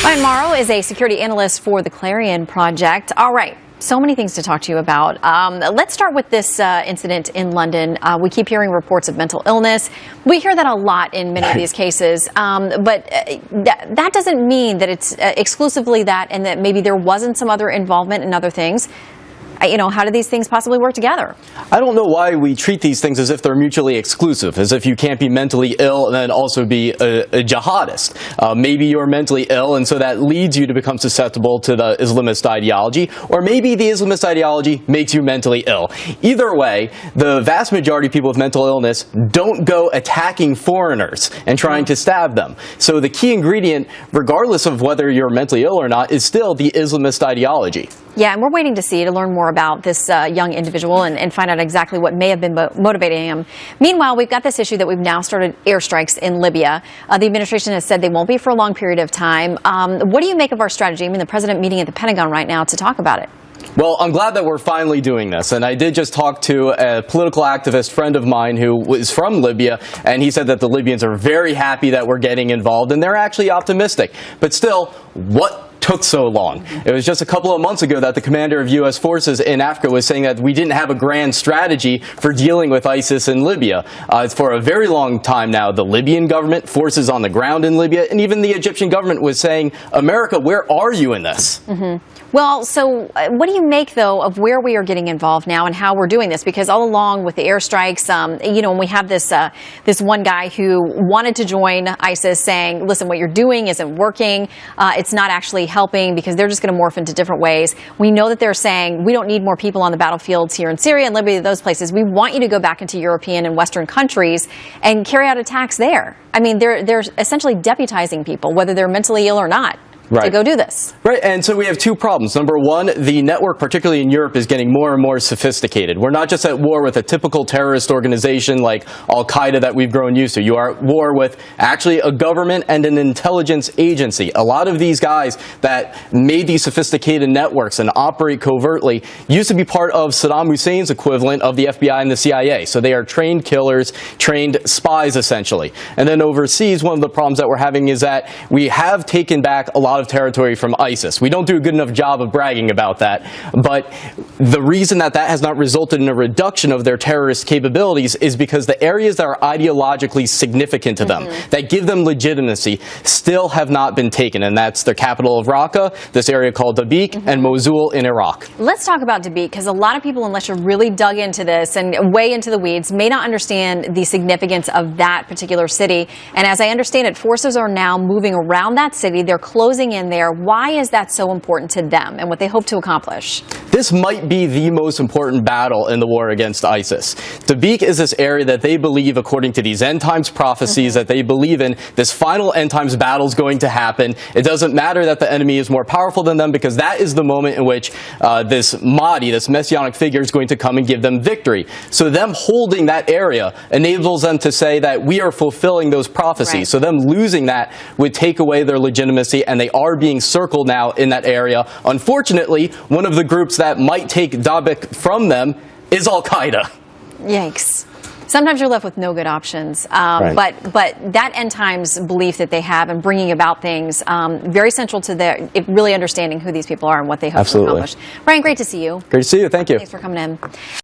Mauro is a security analyst for the Clarion project. All right. So many things to talk to you about. Let's start with this incident in London. We keep hearing reports of mental illness. We hear that a lot in many of these cases, but that doesn't mean that it's exclusively that and that maybe there wasn't some other involvement in other things. How do these things possibly work together? I don't know why we treat these things as if they're mutually exclusive, as if you can't be mentally ill and then also be a jihadist. Maybe you're mentally ill, and so that leads you to become susceptible to the Islamist ideology, or maybe the Islamist ideology makes you mentally ill. Either way, the vast majority of people with mental illness don't go attacking foreigners and trying to stab them. So the key ingredient, regardless of whether you're mentally ill or not, is still the Islamist ideology. Yeah, and we're waiting to learn more about this young individual and find out exactly what may have been motivating him. Meanwhile, we've got this issue that we've now started airstrikes in Libya. The administration has said they won't be for a long period of time. What do you make of our strategy? I mean, the president meeting at the Pentagon right now to talk about it. Well, I'm glad that we're finally doing this, and I did just talk to a political activist friend of mine who was from Libya, and he said that the Libyans are very happy that we're getting involved, and they're actually optimistic. But still, what took so long? It was just a couple of months ago that the commander of U.S. forces in Africa was saying that we didn't have a grand strategy for dealing with ISIS in Libya. For a very long time now, the Libyan government, forces on the ground in Libya, and even the Egyptian government was saying, America, where are you in this? Well, so what do you make, though, of where we are getting involved now and how we're doing this? Because all along with the airstrikes, when we have this one guy who wanted to join ISIS saying, listen, what you're doing isn't working. It's not actually helping because they're just going to morph into different ways. We know that they're saying we don't need more people on the battlefields here in Syria and Libya, those places. We want you to go back into European and Western countries and carry out attacks there. I mean, they're essentially deputizing people, whether they're mentally ill or not. Right. To go do this. Right, and so we have two problems. Number one, the network, particularly in Europe, is getting more and more sophisticated. We're not just at war with a typical terrorist organization like Al-Qaeda that we've grown used to. You are at war with actually a government and an intelligence agency. A lot of these guys that made these sophisticated networks and operate covertly used to be part of Saddam Hussein's equivalent of the FBI and the CIA. So they are trained killers, trained spies, essentially. And then overseas, one of the problems that we're having is that we have taken back a lot of territory from ISIS. We don't do a good enough job of bragging about that, but the reason that has not resulted in a reduction of their terrorist capabilities is because the areas that are ideologically significant to them, that give them legitimacy, still have not been taken, and that's the capital of Raqqa, this area called Dabiq, and Mosul in Iraq. Let's talk about Dabiq, because a lot of people, unless you're really dug into this and way into the weeds, may not understand the significance of that particular city. And as I understand it, forces are now moving around that city. They're closing in there. Why is that so important to them and what they hope to accomplish? This might be the most important battle in the war against ISIS. Dabiq is this area that they believe, according to these end times prophecies that they believe in, this final end times battle is going to happen. It doesn't matter that the enemy is more powerful than them, because that is the moment in which this Mahdi, this messianic figure, is going to come and give them victory. So them holding that area enables them to say that we are fulfilling those prophecies. Right. So them losing that would take away their legitimacy, and they are being circled now in that area. Unfortunately, one of the groups that might take Dabiq from them is Al-Qaeda. Yikes. Sometimes you're left with no good options, Right. but that end times belief that they have and bringing about things, very central to their really understanding who these people are and what they hope to accomplish. Ryan, great to see you. Great to see you. Thank you. Thanks for coming in.